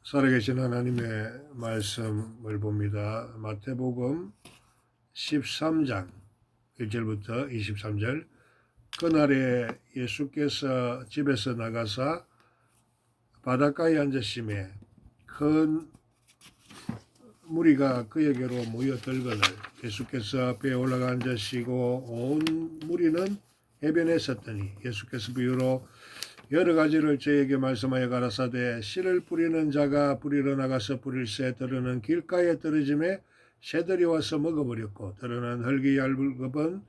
살아계신 하나님의 말씀을 봅니다. 마태복음 13장 1절부터 23절. 그날에 예수께서 집에서 나가사 바닷가에 앉으심에 큰 무리가 그에게로 모여들거늘 예수께서 배에 올라가 앉으시고 온 무리는 해변에 섰더니 예수께서 비유로 여러 가지를 저에게 말씀하여 가라사대 씨를 뿌리는 자가 뿌리러 나가서 뿌릴새 들으는 길가에 떨어짐에 새들이 와서 먹어버렸고 들으는 흙이 얇은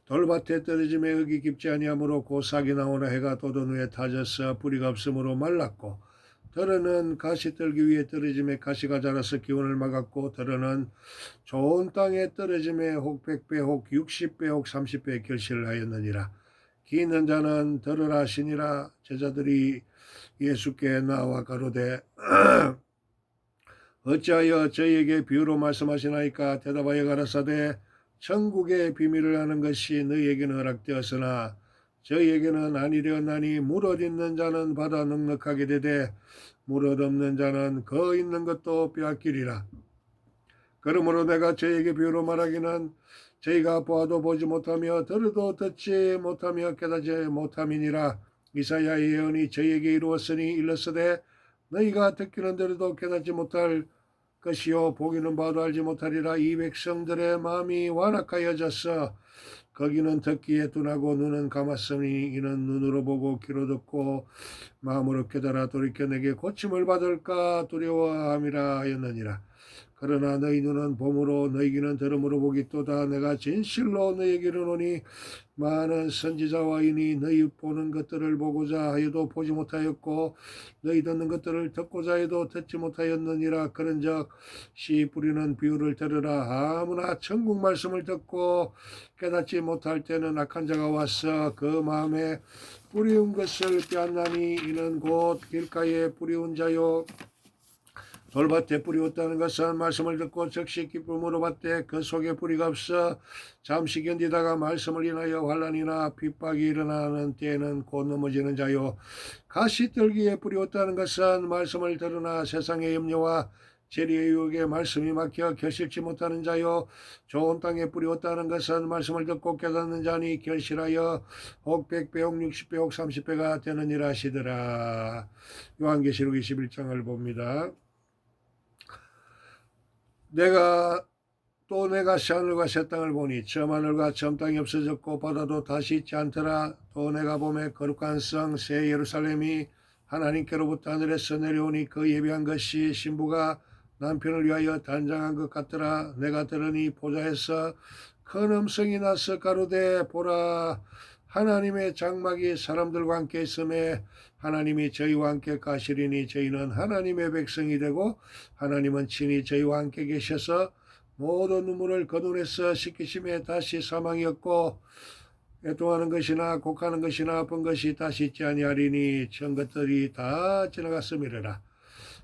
돌밭에 떨어짐에 흙이 깊지 아니하므로 고싹이 나오나 해가 돋은 후에 타져서 뿌리가 없으므로 말랐고 들으는 가시떨기 위에 떨어짐에 가시가 자라서 기운을 막았고 들으는 좋은 땅에 떨어짐에 혹 100배 혹 60배 혹 30배 결실을 하였느니라. 기 있는 자는 들으라 하시니라. 제자들이 예수께 나와 가로되 어찌하여 저희에게 비유로 말씀하시나이까. 대답하여 가라사대 천국의 비밀을 아는 것이 너희에게는 허락되었으나 저희에게는 아니려나니 무릇 있는 자는 받아 넉넉하게 되되 무릇 없는 자는 거 있는 것도 빼앗기리라. 그러므로 내가 저희에게 비유로 말하기는 저희가 보아도 보지 못하며 들어도 듣지 못하며 깨닫지 못함이니라. 이사야의 예언이 저희에게 이루었으니 일렀으되 너희가 듣기는 들어도 깨닫지 못할 것이요 보기는 봐도 알지 못하리라. 이 백성들의 마음이 완악하여졌어. 거기는 듣기에 둔하고 눈은 감았으니 이는 눈으로 보고 귀로 듣고 마음으로 깨달아 돌이켜 내게 고침을 받을까 두려워함이라 하였느니라. 그러나 너희 눈은 봄으로 너희 귀는 들음으로 보겠도다. 내가 진실로 너희에게 이르노니 많은 선지자와 인이 너희 보는 것들을 보고자 하여도 보지 못하였고 너희 듣는 것들을 듣고자 해도 듣지 못하였느니라. 그런즉 씨 뿌리는 비유를 들으라. 아무나 천국 말씀을 듣고 깨닫지 못할 때는 악한 자가 와서 그 마음에 뿌리운 것을 빼앗나니 이는 곧 길가에 뿌리운 자요 돌밭에 뿌리었다는 것은 말씀을 듣고 즉시 기쁨으로 받되 그 속에 뿌리가 없어 잠시 견디다가 말씀을 인하여 환난이나 핍박이 일어나는 때에는 곧 넘어지는 자요. 가시떨기에 뿌리었다는 것은 말씀을 들으나 세상의 염려와 재리의 유혹에 말씀이 막혀 결실치 못하는 자요. 좋은 땅에 뿌리었다는 것은 말씀을 듣고 깨닫는 자니 결실하여 혹 100배 혹 60배 혹 30배가 되느니라 하시더라. 요한계시록 21장을 봅니다. 내가 새하늘과 새 땅을 보니 처음 하늘과 처음 땅이 없어졌고 바다도 다시 있지 않더라. 또 내가 보매 거룩한 성 새 예루살렘이 하나님께로부터 하늘에서 내려오니 그 예비한 것이 신부가 남편을 위하여 단장한 것 같더라. 내가 들으니 보좌에서 큰 음성이 나서 가로되 보라 하나님의 장막이 사람들과 함께 있음에 하나님이 저희와 함께 가시리니 저희는 하나님의 백성이 되고 하나님은 친히 저희와 함께 계셔서 모든 눈물을 거두내서 씻기심에 다시 사망이 없고 애통하는 것이나 곡하는 것이나 아픈 것이 다시 있지 아니하리니 전 것들이 다 지나갔음이래라.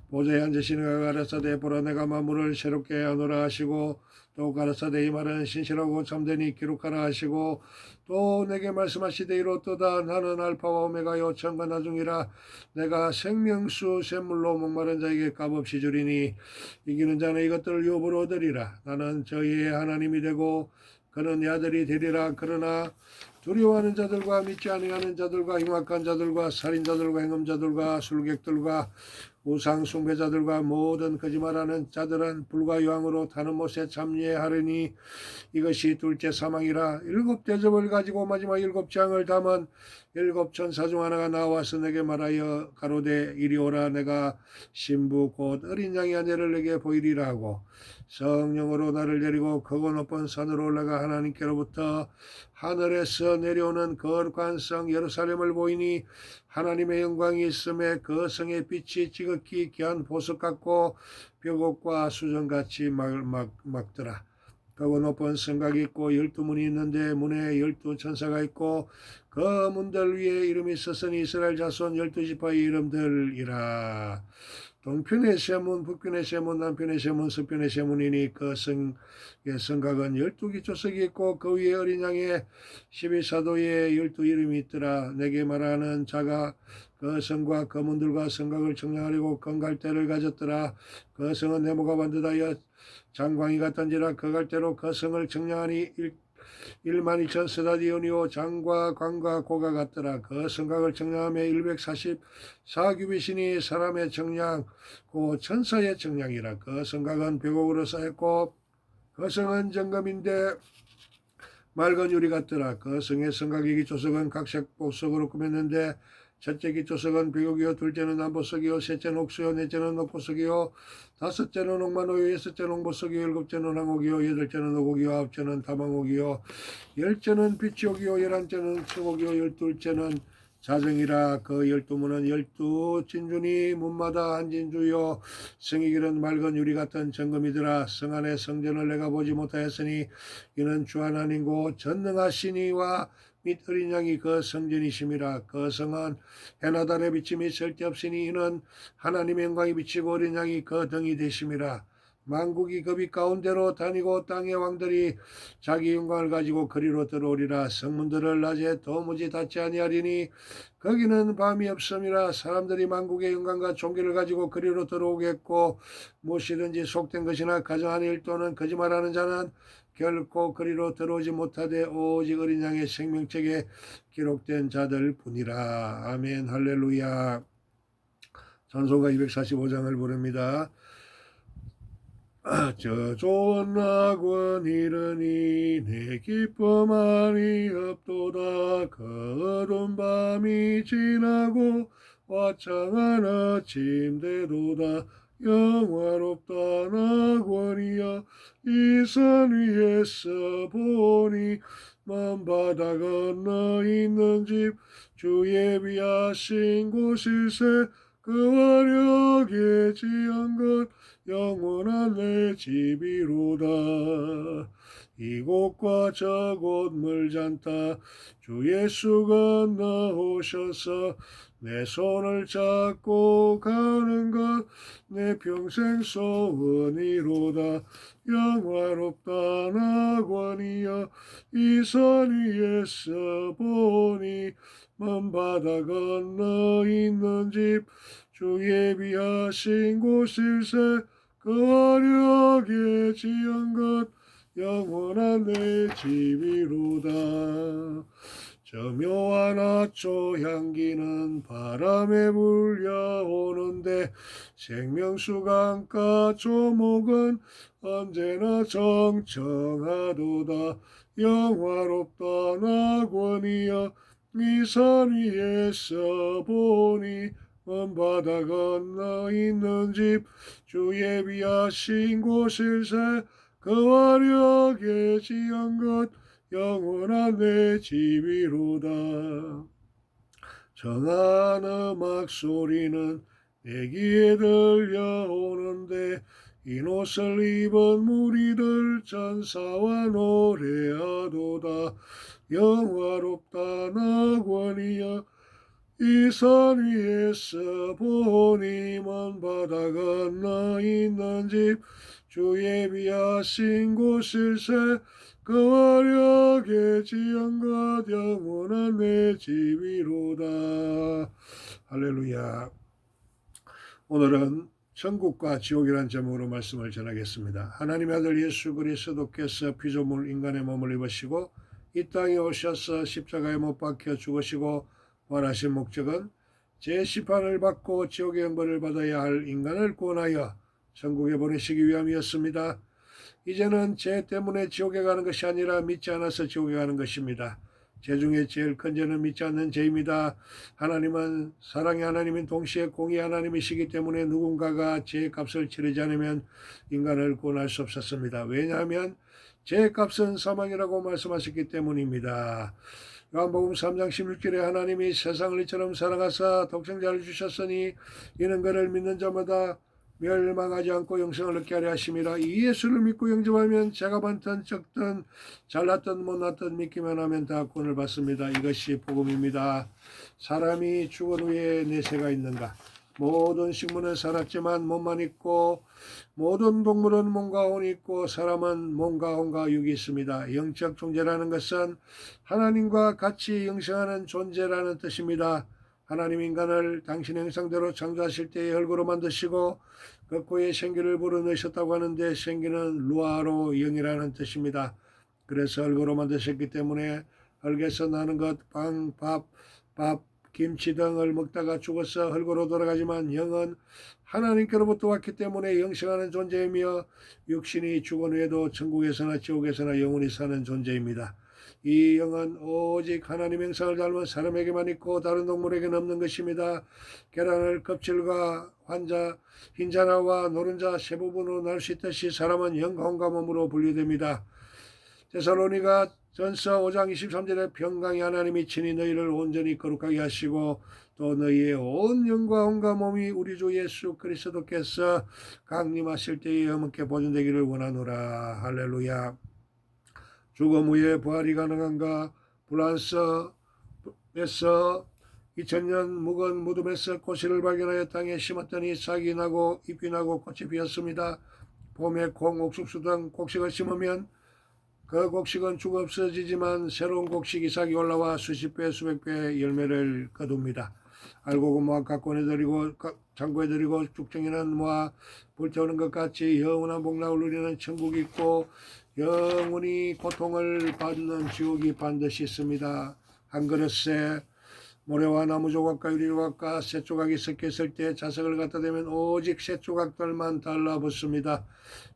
보좌에 앉으시는 이가 가라사대 보라 내가 만물을 새롭게 하노라 하시고 또 가라사대 이 말은 신실하고 참되니 기록하라 하시고 또 내게 말씀하시되 이렇도다. 나는 알파와 오메가요 처음과 나중이라. 내가 생명수 샘물로 목마른 자에게 값없이 주리니 이기는 자는 이것들을 유업으로 얻으리라. 나는 저희의 하나님이 되고 그는 내 아들이 되리라. 그러나 두려워하는 자들과 믿지 아니하는 자들과 흉악한 자들과 살인자들과 행음자들과 술객들과 우상 숭배자들과 모든 거짓말하는 자들은 불과 유황으로 타는 못에 참여하리니 이것이 둘째 사망이라. 7 대접을 가지고 마지막 7 장을 담은 7 천사 중 하나가 나와서 내게 말하여 가로되 이리 오라. 내가 신부 곧 어린 양의 아내를 내게 보이리라 하고 성령으로 나를 데리고 크고 높은 산으로 올라가 하나님께로부터 하늘에서 내려오는 거룩한 성 예루살렘을 보이니 하나님의 영광이 있음에 그 성의 빛이 지극히 귀한 보석 같고 벽옥과 수정같이 막더라. 크고 높은 성곽이 있고 12문이 있는데 문에 12 천사가 있고 그 문들 위에 이름이 썼으니 이스라엘 자손 12지파의 이름들이라. 동편의 세문, 북편의 세문, 남편의 세문, 서편의 세문이니 그 성곽은 12기초석이 있고 그 위에 어린 양의 12사도의 12이름이 있더라. 내게 말하는 자가 그 성과 그 문들과 성곽을 청량하려고 큰 갈대를 가졌더라. 그 성은 네모가 반듯하여 장광이 같은지라. 그 갈대로 그 성을 청량하니 12,000스다디온이요 장과 광과 고가 같더라. 그 성곽을 청량하며 144규빗이니 사람의 청량 고 천사의 청량이라. 그 성곽은 벽옥으로 쌓였고 그 성은 정금인데 맑은 유리 같더라. 그 성의 성곽의 기초석은 각색 보석으로 꾸몄는데 첫째 기초석은 벽옥이요, 둘째는 남보석이요, 셋째는 옥수요, 넷째는 옥보석이요, 다섯째는 옥만호요, 여섯째는 옥보석이요, 일곱째는 황옥이요, 여덟째는 옥옥이요, 아홉째는 다망옥이요, 열째는 빛옥이요, 열한째는 청옥이요, 열둘째는 자정이라. 그 12문은 12진주니 문마다 한 진주요 성의 길은 맑은 유리 같은 정금이더라. 성 안의 성전을 내가 보지 못하였으니 이는 주 하나님고 전능하시니와 및 어린 양이 그 성전이심이라. 그 성은 해나 달의 비침이 절대 없으니 이는 하나님의 영광이 비치고 어린 양이 그 등이 되심이라. 만국이 그 빛 가운데로 다니고 땅의 왕들이 자기 영광을 가지고 그리로 들어오리라. 성문들을 낮에 도무지 닫지 아니하리니 거기는 밤이 없음이라. 사람들이 만국의 영광과 존귀를 가지고 그리로 들어오겠고 무엇이든지 속된 것이나 가정하는 일 또는 거짓말하는 자는 결코 그리로 들어오지 못하되 오직 어린 양의 생명책에 기록된 자들 뿐이라. 아멘. 할렐루야. 찬송가 245장을 부릅니다. 저 좋은 낙원 이르니 내 기쁨만이 없도다. 그 어두운 밤이 지나고 화창한 아침 되도다. 영화롭다 낙원이여 이 산 위에서 보니 먼 바다 건너 있는 집 주 예비하신 곳일세. 그 화력에 지은 것 영원한 내 집이로다. 이곳과 저곳 멀잖다. 주 예수 건너오셔서 내 손을 잡고 가는 것 내 평생 소원이로다. 영화롭다 낙원이여 이 산 위에서 보니 먼 바다 건너 있는 집 주 예비하신 곳일세. 그 화력에 지은 것 영원한 내 집이로다. 저 묘한 아초 향기는 바람에 불려오는데 생명수 강가 조목은 언제나 정청하도다. 영화롭다 낙원이여 이 산 위에서 보니 먼 바다 건너 있는 집 주 예비하신 곳일세. 그 화력에 지은 것 영원한 내 집이로다. 정한 음악 소리는 내 귀에 들려오는데 흰 옷을 입은 무리들 전사와 노래하도다. 영화롭다 낙원이여 이 산 위에서 보니 먼 바다 건너 있는 집 주 예비하신 곳일세. 그 화력에 지은 것 영원한 내 집이로다. 할렐루야. 오늘은 천국과 지옥이란 제목으로 말씀을 전하겠습니다. 하나님의 아들 예수 그리스도께서 피조물 인간의 몸을 입으시고 이 땅에 오셔서 십자가에 못 박혀 죽으시고 원하신 목적은 제 심판을 받고 지옥의 형벌을 받아야 할 인간을 구원하여 천국에 보내시기 위함이었습니다. 이제는 죄 때문에 지옥에 가는 것이 아니라 믿지 않아서 지옥에 가는 것입니다. 죄 중에 제일 큰 죄는 믿지 않는 죄입니다. 하나님은 사랑의 하나님인 동시에 공의 하나님이시기 때문에 누군가가 죄의 값을 치르지 않으면 인간을 구원할 수 없었습니다. 왜냐하면 죄의 값은 사망이라고 말씀하셨기 때문입니다. 요한복음 3장 16절에 하나님이 세상을 이처럼 사랑하사 독생자를 주셨으니 이는 그를 믿는 자마다 멸망하지 않고 영생을 얻게 하려 하심이라. 이 예수를 믿고 영접하면 죄가 많든 적든 잘났든 못났든 믿기만 하면 다 구원을 받습니다. 이것이 복음입니다. 사람이 죽은 후에 내세가 있는가? 모든 식물은 살았지만 몸만 있고 모든 동물은 몸과 혼이 있고 사람은 몸과 혼과 육이 있습니다. 영적 존재라는 것은 하나님과 같이 영생하는 존재라는 뜻입니다. 하나님 인간을 당신의 형상대로 창조하실 때의 흙으로 만드시고 그 코에 생기를 불어넣으셨다고 하는데 생기는 루아로 영이라는 뜻입니다. 그래서 흙으로 만드셨기 때문에 흙에서 나는 것, 밥, 김치 등을 먹다가 죽어서 흙으로 돌아가지만 영은 하나님께로부터 왔기 때문에 영생하는 존재이며 육신이 죽은 후에도 천국에서나 지옥에서나 영원히 사는 존재입니다. 이 영은 오직 하나님 형상을 닮은 사람에게만 있고 다른 동물에게는 없는 것입니다. 계란을 껍질과 환자, 흰자나와 노른자 세 부분으로 나눌 수 있듯이 사람은 영과 혼과 몸으로 분리됩니다. 데살로니가 전서 5장 23절에 평강의 하나님이 친히 너희를 온전히 거룩하게 하시고 또 너희의 온 영과 온과 몸이 우리 주 예수 그리스도께서 강림하실 때에 영원케 보존되기를 원하노라. 할렐루야. 죽음 후에 부활이 가능한가? 불란서에서 2000년 묵은 무덤에서 꽃을 발견하여 땅에 심었더니 싹이 나고 잎이 나고 꽃이 피었습니다. 봄에 콩, 옥수수 등 곡식을 심으면 그 곡식은 죽어 없어지지만 새로운 곡식이 싹이 올라와 수십 배 수백 배 열매를 거둡니다. 알고 모아 갖고 내드리고 창고에 드리고 죽정이는 모아 불태우는 것 같이 영원한 복락을 누리는 천국이 있고 영원히 고통을 받는 지옥이 반드시 있습니다. 한 그릇에 모래와 나무 조각과 유리 조각과 새 조각이 섞여 있을 때 자석을 갖다 대면 오직 새 조각들만 달라붙습니다.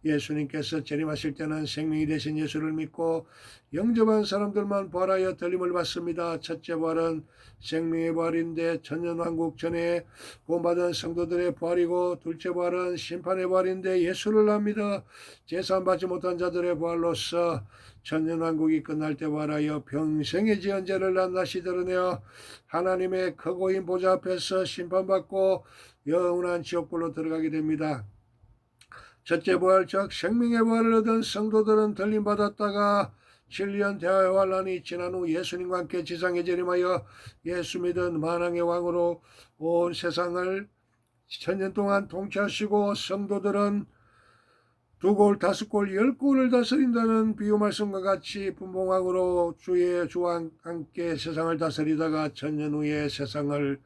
예수님께서 재림하실 때는 생명이 되신 예수를 믿고 영접한 사람들만 부활하여 들림을 받습니다. 첫째 부활은 생명의 부활인데 천년왕국 전에 구원받은 성도들의 부활이고 둘째 부활은 심판의 부활인데 예수를 압니다. 제사받지 못한 자들의 부활로서 천년왕국이 끝날 때 부활하여 평생의 지은 죄를 낱낱이 드러내어 하나님의 크고인 보좌 앞에서 심판받고 영원한 지옥불로 들어가게 됩니다. 첫째 부활 즉 생명의 부활을 얻은 성도들은 들림받았다가 7년 대화의 환란이 지난 후 예수님과 함께 지상에 재림하여 예수 믿은 만왕의 왕으로 온 세상을 천년 동안 통치하시고 성도들은 2골, 5골, 10골을 다스린다는 비유 말씀과 같이 분봉왕으로 주와 함께 세상을 다스리다가 천년 후에 세상을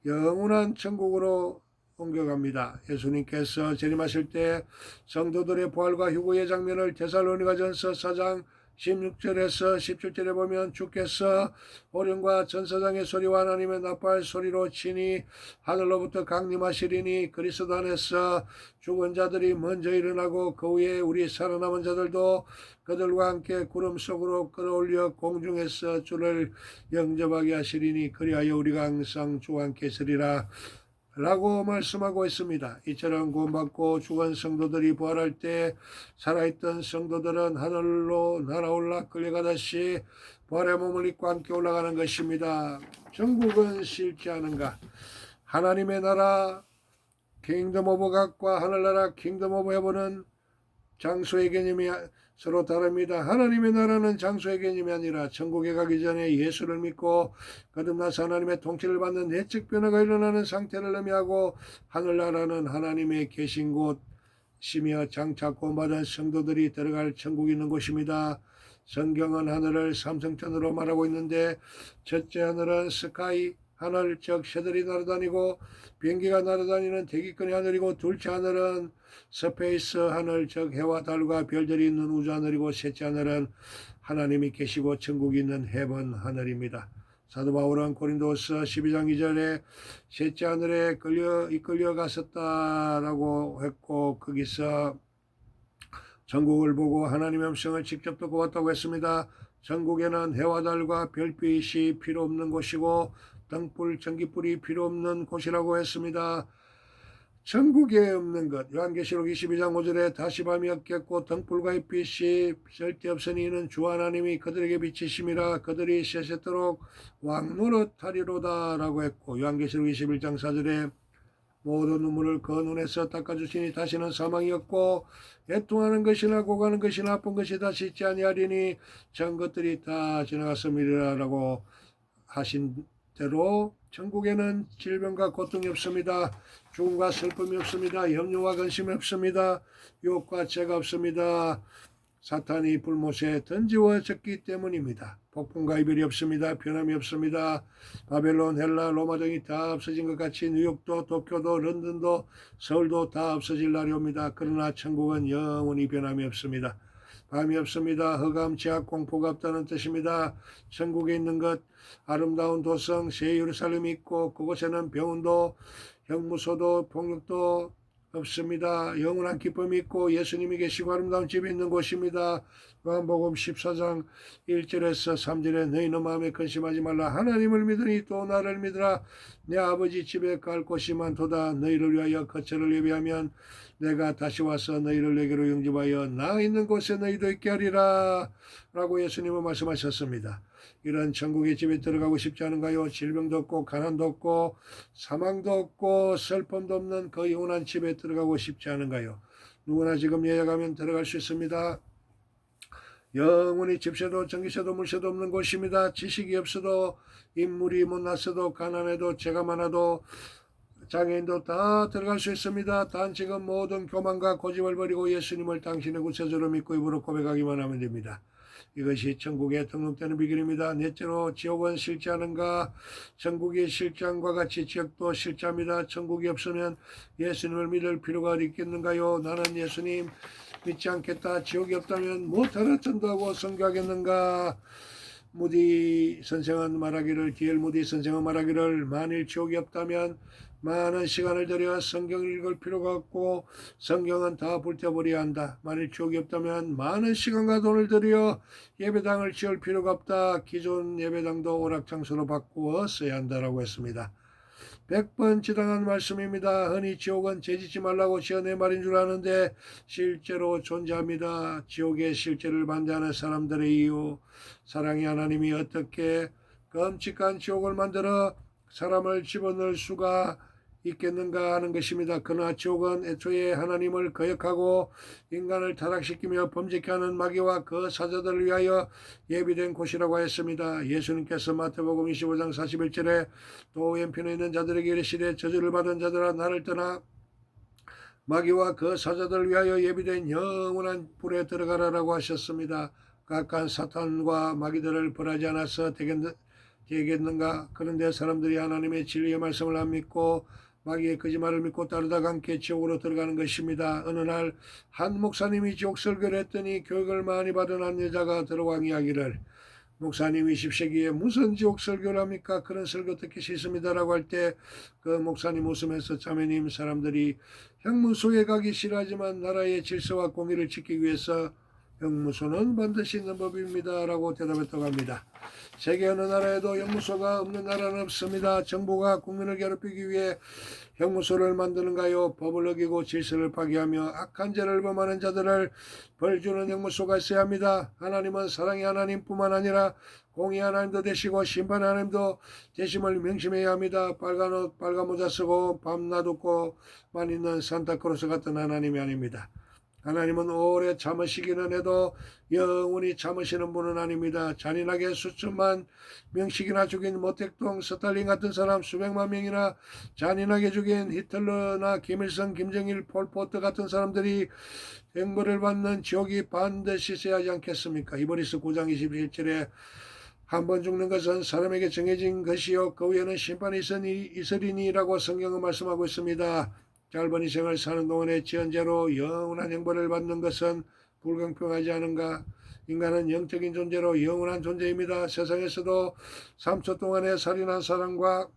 영원한 천국으로 옮겨갑니다. 예수님께서 재림하실 때 성도들의 부활과 휴거의 장면을 데살로니가전서 4장 16절에서 17절에 보면 주께서 호령과 전사장의 소리와 하나님의 나팔 소리로 친히 하늘로부터 강림하시리니 그리스도 안에서 죽은 자들이 먼저 일어나고 그 후에 우리 살아남은 자들도 그들과 함께 구름 속으로 끌어올려 공중에서 주를 영접하게 하시리니 그리하여 우리가 항상 주와 함께 있으리라 라고 말씀하고 있습니다. 이처럼 구원받고 죽은 성도들이 부활할 때 살아있던 성도들은 하늘로 날아올라 끌려가듯이 부활의 몸을 입고 함께 올라가는 것입니다. 천국은 싫지 않은가? 하나님의 나라 킹덤 오브 갓과 하늘나라 킹덤 오브 헤븐은 장소의 개념이 서로 다릅니다. 하나님의 나라는 장소의 개념이 아니라 천국에 가기 전에 예수를 믿고 거듭나서 하나님의 통치를 받는 내적 변화가 일어나는 상태를 의미하고 하늘나라는 하나님의 계신 곳이며 장차 구원받은 성도들이 들어갈 천국이 있는 곳입니다. 성경은 하늘을 삼성천으로 말하고 있는데 첫째 하늘은 스카이 하늘 즉 새들이 날아다니고 비행기가 날아다니는 대기권의 하늘이고 둘째 하늘은 스페이스 하늘 즉 해와 달과 별들이 있는 우주 하늘이고 셋째 하늘은 하나님이 계시고 천국이 있는 헤븐 하늘입니다. 사도 바울은 고린도서 12장 2절에 셋째 하늘에 이끌려 갔었다라고 했고 거기서 천국을 보고 하나님의 음성을 직접 듣고 왔다고 했습니다. 천국에는 해와 달과 별빛이 필요 없는 곳이고 등불, 전기불이 필요 없는 곳이라고 했습니다. 천국에 없는 것 요한계시록 22장 5절에 다시 밤이 없겠고 등불과 햇빛이 쓸데없으니 이는 주 하나님이 그들에게 비치심이라 그들이 세세토록 왕노릇하리로다 라고 했고 요한계시록 21장 4절에 모든 눈물을 그 눈에서 닦아주시니 다시는 사망이 없고 애통하는 것이나 고가는 것이나 아픈 것이 다시 있지 아니하리니 전 것들이 다 지나갔음이라 라고 하신 대로 천국에는 질병과 고통이 없습니다. 죽음과 슬픔이 없습니다. 염려와 근심이 없습니다. 유혹과 죄가 없습니다. 사탄이 불못에 던지워졌기 때문입니다. 폭풍과 이별이 없습니다. 변함이 없습니다. 바벨론, 헬라, 로마 등이 다 없어진 것 같이 뉴욕도, 도쿄도, 런던도, 서울도 다 없어질 날이 옵니다. 그러나 천국은 영원히 변함이 없습니다. 밤이 없습니다. 흑암, 제약, 공포가 없다는 뜻입니다. 천국에 있는 것, 아름다운 도성, 새 예루살렘이 있고 그곳에는 병원도, 형무소도, 폭력도 없습니다. 영원한 기쁨이 있고 예수님이 계시고 아름다운 집이 있는 곳입니다. 요한복음 14장 1절에서 3절에 너희는 마음에 근심하지 말라. 하나님을 믿으니 또 나를 믿으라. 내 아버지 집에 갈 곳이 많도다. 너희를 위하여 거처를 예비하면 내가 다시 와서 너희를 내게로 영접하여 나 있는 곳에 너희도 있게 하리라. 라고 예수님은 말씀하셨습니다. 이런 천국의 집에 들어가고 싶지 않은가요? 질병도 없고 가난도 없고 사망도 없고 슬픔도 없는 그 영원한 집에 들어가고 싶지 않은가요? 누구나 지금 예약하면 들어갈 수 있습니다. 영원히 집세도 전기세도 물세도 없는 곳입니다. 지식이 없어도 인물이 못났어도 가난해도 죄가 많아도 장애인도 다 들어갈 수 있습니다. 단 지금 모든 교만과 고집을 버리고 예수님을 당신의 구세주로 믿고 입으로 고백하기만 하면 됩니다. 이것이 천국에 등록되는 비결입니다. 넷째로 지옥은 싫지 않은가? 천국이 싫지 않과 같이 지옥도 싫지 않습니다. 천국이 없으면 예수님을 믿을 필요가 어디 있겠는가요? 나는 예수님 믿지 않겠다. 지옥이 없다면 무엇하러 전도하고 선교하겠는가? 무디 선생은 말하기를, D.L. 무디 선생은 말하기를, 만일 지옥이 없다면 많은 시간을 들여 성경을 읽을 필요가 없고 성경은 다 불태워버려야 한다. 만일 지옥이 없다면 많은 시간과 돈을 들여 예배당을 지을 필요가 없다. 기존 예배당도 오락장소로 바꾸어 써야 한다라고 했습니다. 100번 지당한 말씀입니다. 흔히 지옥은 죄짓지 말라고 지어내 말인 줄 아는데 실제로 존재합니다. 지옥의 실제를 반대하는 사람들의 이유, 사랑의 하나님이 어떻게 끔찍한 지옥을 만들어 사람을 집어넣을 수가 있겠는가 하는 것입니다. 그러나 지옥은 애초에 하나님을 거역하고 인간을 타락시키며 범죄케 하는 마귀와 그 사자들을 위하여 예비된 곳이라고 했습니다. 예수님께서 마태복음 25장 41절에 또 왼편에 있는 자들에게 이르시되 저주를 받은 자들아 나를 떠나 마귀와 그 사자들을 위하여 예비된 영원한 불에 들어가라라고 하셨습니다. 각각 사탄과 마귀들을 벌하지 않아서 되겠는가? 그런데 사람들이 하나님의 진리의 말씀을 안 믿고 마귀의 거짓말을 믿고 따르다가 함께 지옥으로 들어가는 것입니다. 어느 날 한 목사님이 지옥 설교를 했더니 교육을 많이 받은 한 여자가 들어와 이야기를, 목사님 20세기에 무슨 지옥 설교를 합니까? 그런 설교 듣기 싫습니다라고 할 때 그 목사님 웃으면서 자매님, 사람들이 형무소에 가기 싫어하지만 나라의 질서와 공의를 지키기 위해서 형무소는 반드시 있는 법입니다 라고 대답했다고 합니다. 세계 어느 나라에도 형무소가 없는 나라는 없습니다. 정부가 국민을 괴롭히기 위해 형무소를 만드는가요? 법을 어기고 질서를 파괴하며 악한 죄를 범하는 자들을 벌주는 형무소가 있어야 합니다. 하나님은 사랑의 하나님뿐만 아니라 공의 하나님도 되시고 심판 하나님도 되심을 명심해야 합니다. 빨간 옷 빨간 모자 쓰고 밤낮 웃고만 있는 산타크로스 같은 하나님이 아닙니다. 하나님은 오래 참으시기는 해도 영원히 참으시는 분은 아닙니다. 잔인하게 수천만 명씩이나 죽인 모택동 스탈린 같은 사람 수백만 명이나 잔인하게 죽인 히틀러나 김일성, 김정일, 폴포트 같은 사람들이 형벌을 받는 지옥이 반드시 있어야 하지 않겠습니까? 이브리스 9장 21절에 한 번 죽는 것은 사람에게 정해진 것이요 그 후에는 심판이 있으리니라고 성경은 말씀하고 있습니다. 짧은 인생을 사는 동안에 지은 죄로 영원한 형벌을 받는 것은 불공평하지 않은가? 인간은 영적인 존재로 영원한 존재입니다. 세상에서도 3초 동안에 살인한 사람과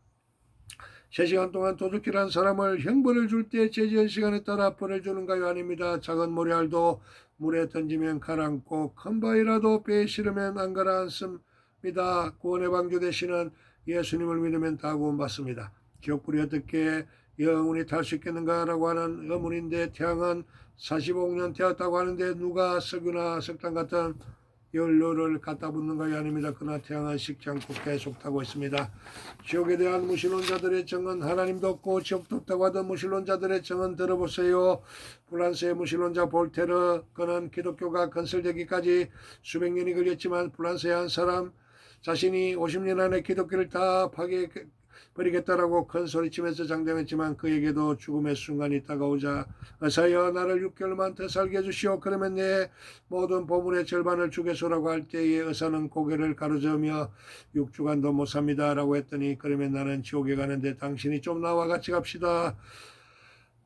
3시간 동안 도둑질한 사람을 형벌을 줄 때 죄지은 시간에 따라 벌을 주는가요? 아닙니다. 작은 모래알도 물에 던지면 가라앉고 큰 바위라도 배에 실으면 안 가라앉습니다. 구원의 방주 되시는 예수님을 믿으면 다 구원받습니다. 지옥불이 어떻게 영원히 탈 수 있겠는가라고 하는 의문인데 태양은 45년 되었다고 하는데 누가 석유나 석탄 같은 연료를 갖다 붓는가요? 아닙니다. 그러나 태양은 식지 않고 계속 타고 있습니다. 지옥에 대한 무신론자들의 정은 하나님도 없고 지옥도 없다고 하던 무신론자들의 정은 들어보세요. 프랑스의 무신론자 볼테르, 그는 기독교가 건설되기까지 수백 년이 걸렸지만 프랑스의 한 사람 자신이 50년 안에 기독교를 다 버리겠다라고 큰 소리치면서 장담했지만 그에게도 죽음의 순간이 다가오자 어서여 나를 6개월만 더 살게 해주시오. 그러면 내 모든 보물의 절반을 주겠소라고 할 때에 의사는 고개를 가로저으며 6주간도 못 삽니다 라고 했더니 그러면 나는 지옥에 가는데 당신이 좀 나와 같이 갑시다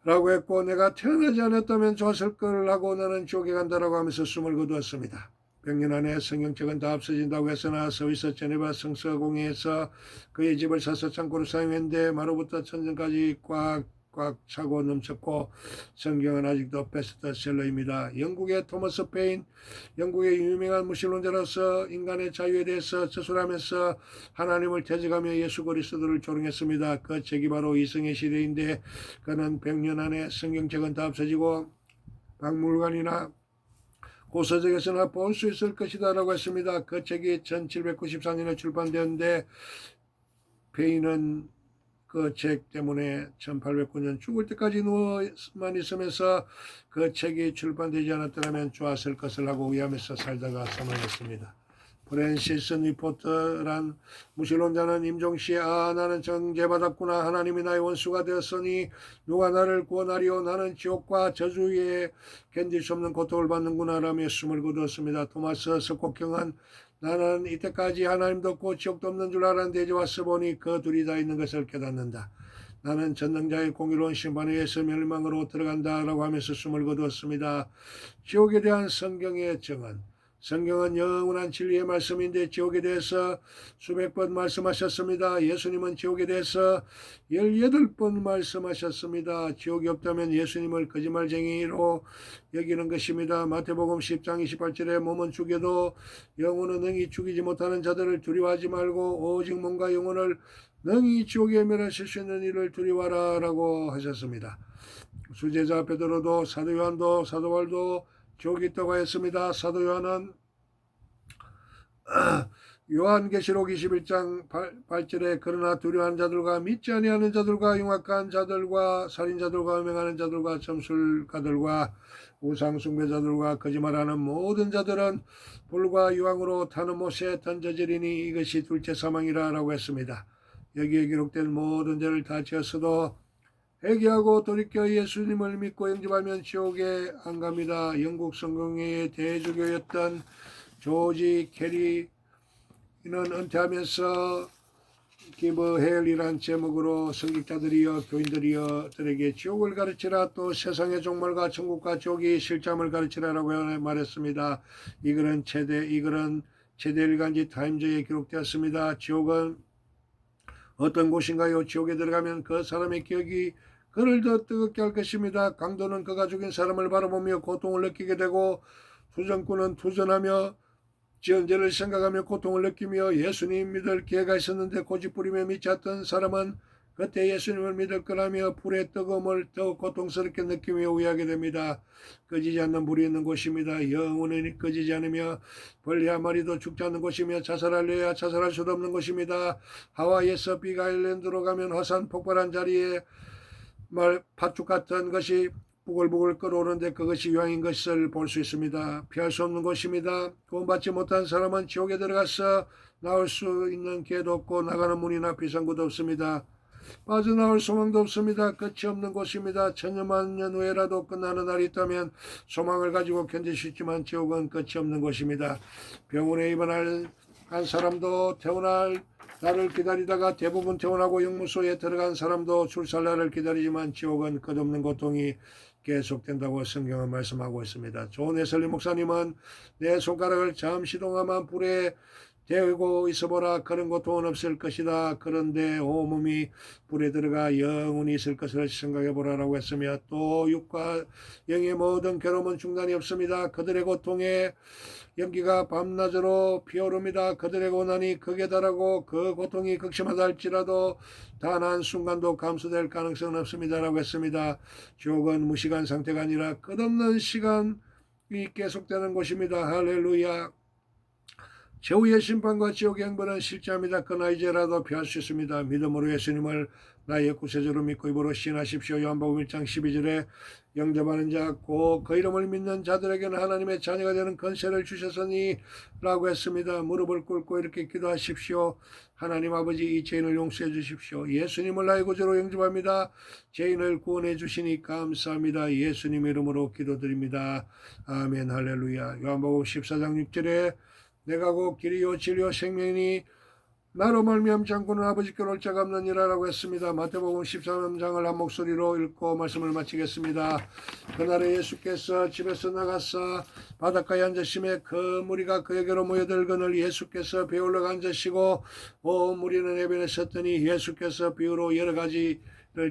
라고 했고 내가 태어나지 않았다면 좋았을 걸 하고 나는 지옥에 간다라고 하면서 숨을 거두었습니다. 100년 안에 성경책은 다 없어진다고 했으나 스위스 제네바 성서공회에서 그의 집을 사서 창고로 사용했는데 마루부터 천정까지 꽉 차고 넘쳤고 성경은 아직도 베스트셀러입니다. 영국의 토머스 페인, 영국의 유명한 무신론자로서 인간의 자유에 대해서 저술하면서 하나님을 대적하며 예수 그리스도를 조롱했습니다. 그 책이 바로 이성의 시대인데 그는 100년 안에 성경책은 다 없어지고 박물관이나 고서적에서나 볼 수 있을 것이다 라고 했습니다. 그 책이 1794년에 출판되었는데 페인은 그 책 때문에 1809년 죽을 때까지 누워만 있으면서 그 책이 출판되지 않았더라면 좋았을 것을 하고 의하면서 살다가 사망했습니다. 프랜시스 리포트란 무신론자는 임종시에 나는 정죄받았구나. 하나님이 나의 원수가 되었으니 누가 나를 구원하리요. 나는 지옥과 저주 위에 견딜 수 없는 고통을 받는구나 라며 숨을 거두었습니다. 토마스 석곡경은 나는 이때까지 하나님도 없고 지옥도 없는 줄 알았는데 이제 와서 보니 그 둘이 다 있는 것을 깨닫는다. 나는 전능자의 공의로운 심판에 의해서 멸망으로 들어간다 라고 하면서 숨을 거두었습니다. 지옥에 대한 성경의 정언. 성경은 영원한 진리의 말씀인데 지옥에 대해서 수백 번 말씀하셨습니다. 예수님은 지옥에 대해서 18번 말씀하셨습니다. 지옥이 없다면 예수님을 거짓말쟁이로 여기는 것입니다. 마태복음 10장 28절에 몸은 죽여도 영혼은 능히 죽이지 못하는 자들을 두려워하지 말고 오직 몸과 영혼을 능히 지옥에 멸하실 수 있는 일을 두려워하라 라고 하셨습니다. 수제자 베드로도 사도 요한도 사도 바울도 지옥이 있다고 했습니다. 사도 요한은 요한계시록 21장 8절에 그러나 두려워하는 자들과 믿지 아니하는 자들과 흉악한 자들과 살인자들과 음행하는 자들과 점술가들과 우상숭배자들과 거짓말하는 모든 자들은 불과 유황으로 타는 못에 던져지리니 이것이 둘째 사망이라 라고 했습니다. 여기에 기록된 모든 죄를 다 지었어도 회개하고 돌이켜 예수님을 믿고 영접하면 지옥에 안 갑니다. 영국 성공회의 대주교였던 조지 캐리는 은퇴하면서 기브 헬이란 제목으로 성직자들이여 교인들이여 들에게 지옥을 가르치라 또 세상의 종말과 천국과 지옥의 실잠을 가르치라라고 말했습니다. 이 글은 최대일간지 타임즈에 기록되었습니다. 지옥은 어떤 곳인가요? 지옥에 들어가면 그 사람의 기억이 그를 더 뜨겁게 할 것입니다. 강도는 그가 죽인 사람을 바라보며 고통을 느끼게 되고 투정꾼은 투전하며 지은 죄를 생각하며 고통을 느끼며 예수님 믿을 기회가 있었는데 고집부리며 미쳤던 사람은 그때 예수님을 믿을 거라며 불의 뜨거움을 더욱 고통스럽게 느끼며 후회하게 됩니다. 꺼지지 않는 불이 있는 곳입니다. 영원히 꺼지지 않으며 벌레 한 마리도 죽지 않는 곳이며 자살하려야 자살할 수도 없는 곳입니다. 하와이에서 빅아일랜드로 가면 화산 폭발한 자리에 팥죽 같은 것이 부글부글 끓어오르는데 그것이 유황인 것을 볼 수 있습니다. 피할 수 없는 곳입니다. 구원받지 못한 사람은 지옥에 들어가서 나올 수 있는 기회도 없고 나가는 문이나 비상구도 없습니다. 빠져나올 소망도 없습니다. 끝이 없는 곳입니다. 천여만 년 후에라도 끝나는 날이 있다면 소망을 가지고 견딜 수 있지만 지옥은 끝이 없는 곳입니다. 병원에 입원한 사람도 퇴원할 날을 기다리다가 대부분 퇴원하고 영무소에 들어간 사람도 출살 날을 기다리지만 지옥은 끝없는 고통이 계속된다고 성경은 말씀하고 있습니다. 존 웨슬리 목사님은 내 손가락을 잠시 동안만 불에 대고 있어보라. 그런 고통은 없을 것이다. 그런데 온몸이 불에 들어가 영원히 있을 것을 생각해보라라고 했으며 또 육과 영의 모든 괴로움은 중단이 없습니다. 그들의 고통에 연기가 밤낮으로 피어오릅니다. 그들의 고난이 극에 달하고 그 고통이 극심하다 할지라도 단 한순간도 감소될 가능성은 없습니다라고 했습니다. 지옥은 무시간 상태가 아니라 끝없는 시간이 계속되는 곳입니다. 할렐루야. 최후의 심판과 지옥의 형벌은 실제합니다. 그러나 이제라도 피할 수 있습니다. 믿음으로 예수님을 나의 구세주로 믿고 입으로 시인하십시오. 요한복음 1장 12절에 영접하는 자 곧 그 이름을 믿는 자들에게는 하나님의 자녀가 되는 권세를 주셨으니 라고 했습니다. 무릎을 꿇고 이렇게 기도하십시오. 하나님 아버지, 이 죄인을 용서해 주십시오. 예수님을 나의 구주로 영접합니다. 죄인을 구원해 주시니 감사합니다. 예수님 이름으로 기도드립니다. 아멘. 할렐루야. 요한복음 14장 6절에 내가 곧 길이요 진리요 생명이니 나로 말미암지 않고는 아버지께로 올 자가 없느니라 라고 했습니다. 마태복음 13장을 한 목소리로 읽고 말씀을 마치겠습니다. 그날에 예수께서 집에서 나가사 바닷가에 앉으심에 그 무리가 그에게로 모여들거늘 예수께서 배에 올라가 앉으시고 온 무리는 해변에 섰더니 예수께서 비유로 여러 가지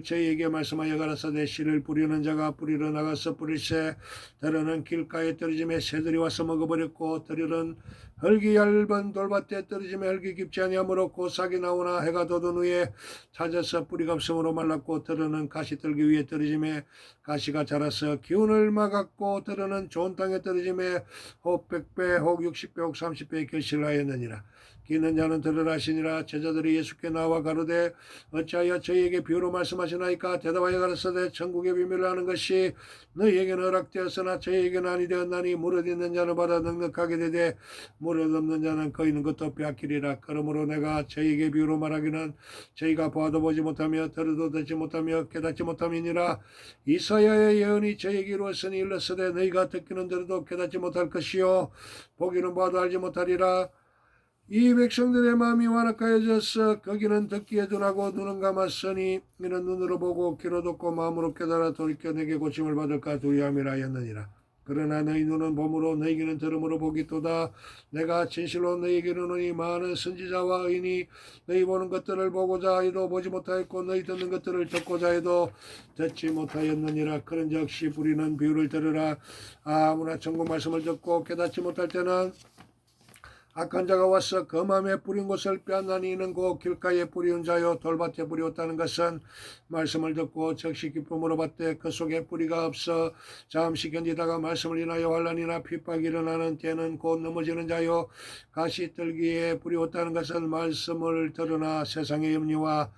저희에게 말씀하여 가라사대 씨를 뿌리는 자가 뿌리러 나가서 뿌릴새 들으는 길가에 떨어짐에 새들이 와서 먹어버렸고 들으는 흙이 얇은 돌밭에 떨어짐에 흙이 깊지 아니하므로 고싹이 나오나 해가 돋은 후에 찾아서 뿌리가 없으므로 말랐고 들으는 가시떨기 위에 떨어짐에 가시가 자라서 기운을 막았고 들으는 좋은 땅에 떨어짐에 혹 100배 혹 60배 혹 30배의 결실을 하였느니라. 기는 자는 들으라 하시니라. 제자들이 예수께 나와 가로되 어찌하여 저희에게 비유로 말씀하시나이까? 대답하여 가라사대 천국의 비밀을 아는 것이 너희에게는 허락되었으나 저희에게는 아니 되었나니 무릇 있는 자는 받아 넉넉하게 되되 무릇 없는 자는 그 있는 것도 빼앗기리라. 그러므로 내가 저희에게 비유로 말하기는 저희가 보아도 보지 못하며 들어도 듣지 못하며 깨닫지 못함이니라. 이사야의 예언이 저희에게 이루었으니 일렀으되 너희가 듣기는 들어도 깨닫지 못할 것이요 보기는 보아도 알지 못하리라. 이 백성들의 마음이 완악하여졌어. 거기는 듣기에 둔하고 눈은 감았으니 이는 눈으로 보고 귀로 듣고 마음으로 깨달아 돌이켜 내게 고침을 받을까 두려움이라 하였느니라. 그러나 너희 눈은 봄으로 너희 귀는 들음으로 보기도다. 내가 진실로 너희에게 이르노니 많은 선지자와 의인이 너희 보는 것들을 보고자 해도 보지 못하였고 너희 듣는 것들을 듣고자 해도 듣지 못하였느니라. 그런즉 씨 뿌리는 비유를 들으라. 아무나 천국 말씀을 듣고 깨닫지 못할 때는 악한 자가 와서 그 마음에 뿌린 것을 빼앗나니 이는 곧 길가에 뿌리운 자요 돌밭에 뿌리었다는 것은 말씀을 듣고 즉시 기쁨으로 받되 그 속에 뿌리가 없어 잠시 견디다가 말씀을 인하여 환난이나 핍박이 일어나는 때는 곧 넘어지는 자요 가시떨기에 뿌리었다는 것은 말씀을 들으나 세상의 염려와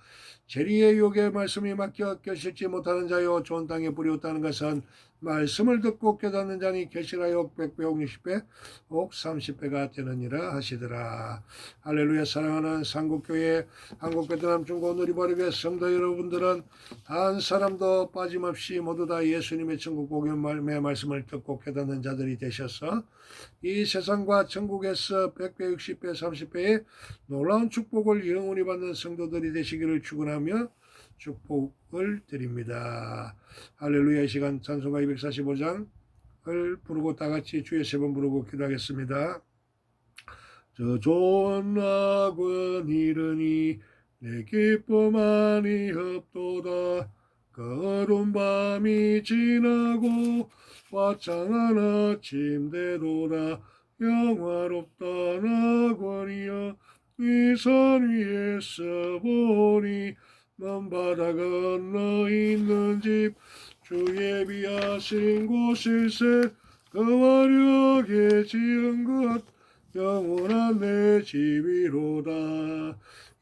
재리의 유혹에 말씀이 막혀 결실지 못하는 자요 좋은 땅에 뿌리었다는 것은 말씀을 듣고 깨닫는 자니 결실하여 100배 혹 60배 혹 30배가 되느니라 하시더라. 할렐루야. 사랑하는 한국교회 한국베트남 중고 누리바르교회 성도 여러분들은 한 사람도 빠짐없이 모두 다 예수님의 천국 복음의 말씀을 듣고 깨닫는 자들이 되셔서 이 세상과 천국에서 100배 60배 30배의 놀라운 축복을 영원히 받는 성도들이 되시기를 축원하며 축복을 드립니다. 할렐루야. 이 시간 찬송가 245장을 부르고 다같이 주의 세 번 부르고 기도하겠습니다. 저 좋은 낙원 이르니 내 기쁨만이 없도다. 그 어두운 밤이 지나고 화창한 아침 되도다. 영화롭다 낙원이여 이 산 위에서 보니 먼 바다 건너 있는 집 주의 비하신 곳일세. 그 화력에 지은 것 영원한 내 집이로다.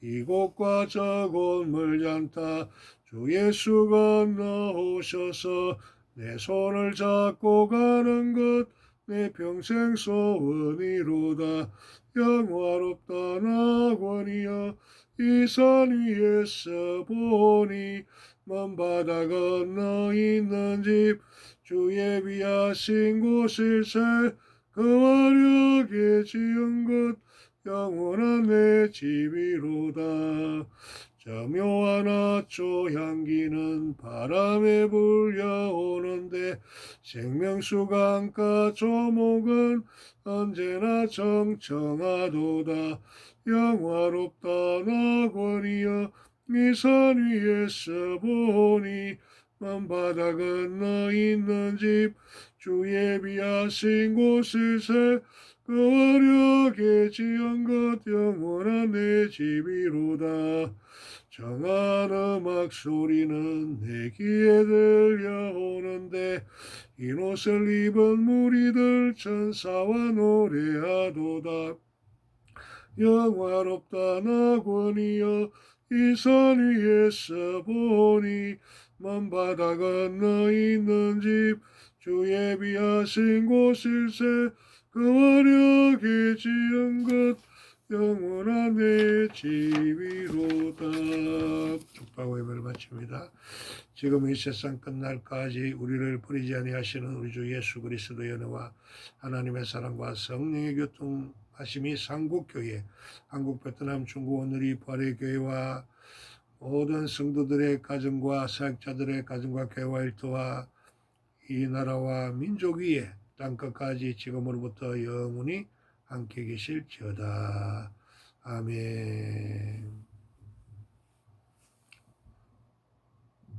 이곳과 저곳 멀지 않다. 주 예수 건너오셔서 내 손을 잡고 가는 것 내 평생 소원이로다. 영화롭다 낙원이여 이 산 위에서 보니 먼 바다 건너 있는 집 주의 비하신 곳일세. 그 화력에 지은 것 영원한 내 집이로다. 저 묘한 아초 향기는 바람에 불려오는데 생명수 강가 조목은 언제나 청청하도다. 영화롭다 낙원이여 이 산 위에서 보니 먼 바다 건너 있는 집 주의 비하신 곳일세. 그 화력에 지은 것 영원한 내 집이로다. 정한 음악 소리는 내 귀에 들려오는데 흰 옷을 입은 무리들 천사와 노래하도다. 영화롭다 낙원이여 이 산 위에서 보니 먼 바다 건너 있는 집 주의 비하신 곳일세 그 화력에 지은 것 영원한 내 집이로다. 축복하고 예배를 마칩니다. 지금 이 세상 끝날까지 우리를 버리지 아니하시는 우리 주 예수 그리스도의 은혜와 하나님의 사랑과 성령의 교통하심이 삼국교회, 한국, 베트남, 중국, 오늘이 발의 교회와 모든 성도들의 가정과 사역자들의 가정과 교회와 일터와 이 나라와 민족 위에 땅끝까지 지금으로부터 영원히 함께 계실지어다. 아멘.